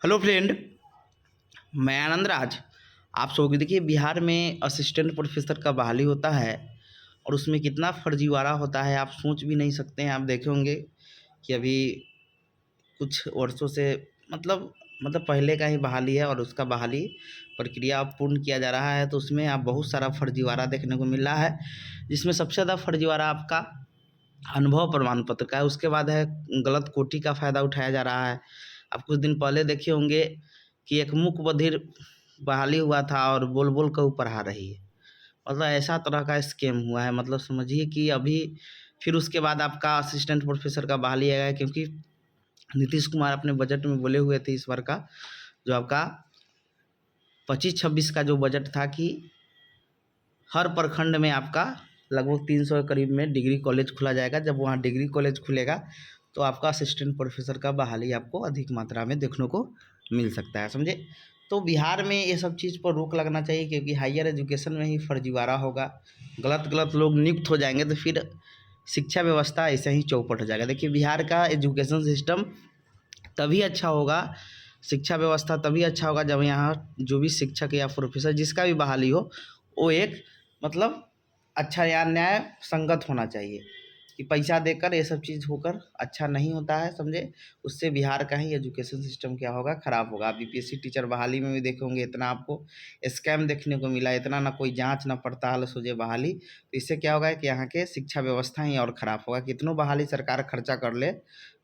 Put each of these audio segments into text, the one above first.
Hello friend, मैं आनंद राज। आप सबको देखिए, बिहार में असिस्टेंट प्रोफेसर का बहाली होता है और उसमें कितना फर्जीवाड़ा होता है आप सोच भी नहीं सकते हैं। आप देखे होंगे कि अभी कुछ वर्षों से मतलब पहले का ही बहाली है और उसका बहाली प्रक्रिया अब पूर्ण किया जा रहा है, तो उसमें आप बहुत सारा फर्जीवाड़ा देखने को मिल रहा है, जिसमें सबसे ज़्यादा फर्जीवाड़ा आपका अनुभव प्रमाण पत्र का है। उसके बाद है गलत कोटि का फ़ायदा उठाया जा रहा है। आप कुछ दिन पहले देखे होंगे कि एक मूक बधिर बहाली हुआ था और बोल बोल कर पढ़ा रही है। मतलब ऐसा तरह का स्कैम हुआ है। मतलब समझिए कि अभी फिर उसके बाद आपका असिस्टेंट प्रोफेसर का बहाली आएगा, क्योंकि नीतीश कुमार अपने बजट में बोले हुए थे इस बार का जो आपका 25-26 का जो बजट था कि हर प्रखंड में आपका लगभग 300 के करीब में डिग्री कॉलेज खुला जाएगा। जब वहाँ डिग्री कॉलेज खुलेगा तो आपका असिस्टेंट प्रोफेसर का बहाली आपको अधिक मात्रा में देखने को मिल सकता है, समझे। तो बिहार में ये सब चीज़ पर रोक लगना चाहिए, क्योंकि हायर एजुकेशन में ही फर्जीवाड़ा होगा, गलत गलत लोग नियुक्त हो जाएंगे, तो फिर शिक्षा व्यवस्था ऐसे ही चौपट हो जाएगा। देखिए, बिहार का एजुकेशन सिस्टम तभी अच्छा होगा, शिक्षा व्यवस्था तभी अच्छा होगा जब यहाँ जो भी शिक्षक या प्रोफेसर जिसका भी बहाली हो, वो एक मतलब अच्छा या न्याय संगत होना चाहिए। कि पैसा देकर ये सब चीज़ होकर अच्छा नहीं होता है, समझे। उससे बिहार का ही एजुकेशन सिस्टम क्या होगा, ख़राब होगा। आप बीपीएससी टीचर बहाली में भी देखेंगे इतना आपको स्कैम देखने को मिला, इतना ना कोई जांच ना पड़ताल सोझे बहाली। तो इससे क्या होगा कि यहाँ के शिक्षा व्यवस्था ही और ख़राब होगा। कितनों बहाली सरकार खर्चा कर ले,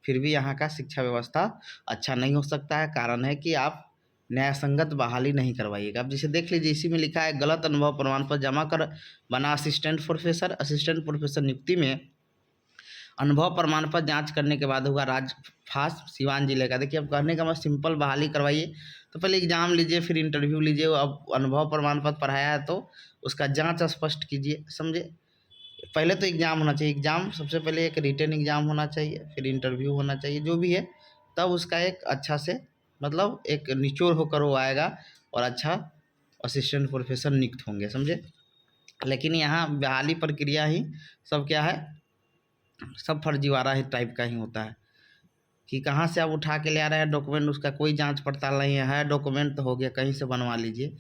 फिर भी यहाँ का शिक्षा व्यवस्था अच्छा नहीं हो सकता है। कारण है कि आप न्यायसंगत बहाली नहीं करवाइएगा। अब जैसे देख लीजिए, इसी में लिखा है गलत अनुभव प्रमाण पत्र जमा कर बना असिस्टेंट प्रोफेसर। असिस्टेंट प्रोफेसर नियुक्ति में अनुभव प्रमाण पत्र जांच करने के बाद होगा राजफास सिवान जिले का। देखिए, अब कहने का मतलब सिंपल बहाली करवाइए तो पहले एग्जाम लीजिए, फिर इंटरव्यू लीजिए। अब अनुभव प्रमाण पत्र पढ़ाया है तो उसका जांच स्पष्ट कीजिए, समझे। पहले तो एग्ज़ाम होना चाहिए। एग्ज़ाम सबसे पहले एक रिटन एग्ज़ाम होना चाहिए, फिर इंटरव्यू होना चाहिए, जो भी है। तब उसका एक अच्छा से मतलब एक निचोड़ होकर वो आएगा और अच्छा असिस्टेंट प्रोफेसर नियुक्त होंगे, समझे। लेकिन यहाँ बहाली प्रक्रिया ही सब क्या है, सब फर्जीवाड़ा ही टाइप का ही होता है। कि कहाँ से आप उठा के ले आ रहे हैं डॉक्यूमेंट, उसका कोई जांच पड़ताल नहीं है। डॉक्यूमेंट तो हो गया, कहीं से बनवा लीजिए।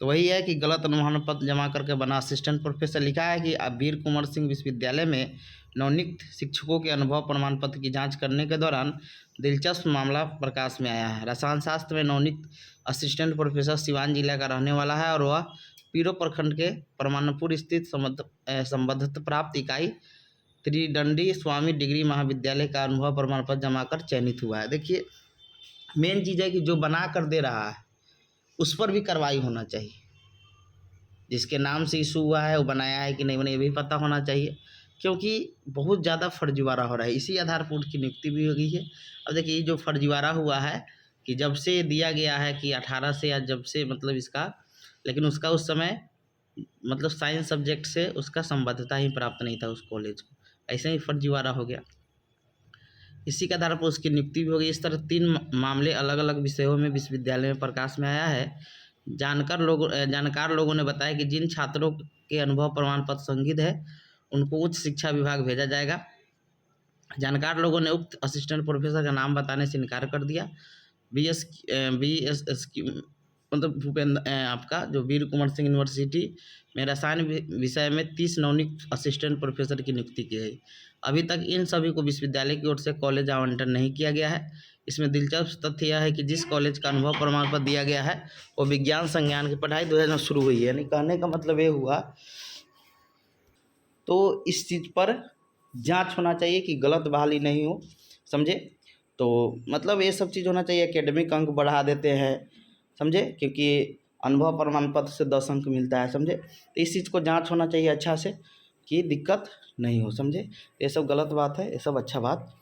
तो वही है कि गलत अनुमान पत्र जमा करके बना असिस्टेंट प्रोफेसर। लिखा है कि अब वीर कुंवर सिंह विश्वविद्यालय में नवनियुक्त शिक्षकों के अनुभव प्रमाण पत्र की जांच करने के दौरान दिलचस्प मामला प्रकाश में आया है। रसायन शास्त्र में नवनियुक्त असिस्टेंट प्रोफेसर सिवान जिला का रहने वाला है और वह पीरो प्रखंड के परमानपुर स्थित संबद्धता प्राप्त इकाई त्रिदंडी स्वामी डिग्री महाविद्यालय का अनुभव प्रमाण पत्र जमा कर चयनित हुआ है। देखिए, मेन चीज़ है कि जो बना कर दे रहा है उस पर भी कार्रवाई होना चाहिए। जिसके नाम से इशू हुआ है वो बनाया है कि नहीं बनाया, ये भी पता होना चाहिए, क्योंकि बहुत ज़्यादा फर्जीवाड़ा हो रहा है। इसी आधार पर उसकी नियुक्ति भी हो गई है। अब देखिए, ये जो फर्जीवाड़ा हुआ है कि जब से दिया गया है कि 18 से, या जब से मतलब इसका, लेकिन उसका उस समय मतलब साइंस सब्जेक्ट से उसका संबद्धता ही प्राप्त नहीं था उस कॉलेज को। ऐसे ही फर्जीवाड़ा हो गया। इसी के आधार पर उसकी नियुक्ति भी हो गई। इस तरह 3 मामले अलग अलग विषयों में विश्वविद्यालय में प्रकाश में आया है। जानकार लोगों ने बताया कि जिन छात्रों के अनुभव प्रमाण पत्र संदिग्ध है उनको उच्च शिक्षा विभाग भेजा जाएगा। जानकार लोगों ने उक्त असिस्टेंट प्रोफेसर का नाम बताने से इनकार कर दिया। BS की मतलब भूपेंद्र आपका जो वीर कुंवर सिंह यूनिवर्सिटी में रसायन विषय में 30 नवनियुक्त असिस्टेंट प्रोफेसर की नियुक्ति की गई। अभी तक इन सभी को विश्वविद्यालय की ओर से कॉलेज आवंटन नहीं किया गया है। इसमें दिलचस्प तथ्य यह है कि जिस कॉलेज का अनुभव प्रमाण पत्र दिया गया है वो विज्ञान संज्ञान की पढ़ाई 2000 में शुरू हुई है। यानी कहने का मतलब ये हुआ, तो इस चीज़ पर जांच होना चाहिए कि गलत बहाली नहीं हो, समझे। तो मतलब ये सब चीज़ होना चाहिए। एकेडमिक अंक बढ़ा देते हैं, समझे, क्योंकि अनुभव प्रमाण पत्र से 10 अंक मिलता है, समझे। तो इस चीज़ को जांच होना चाहिए अच्छा से कि दिक्कत नहीं हो, समझे। ये सब गलत बात है, ये सब अच्छा बात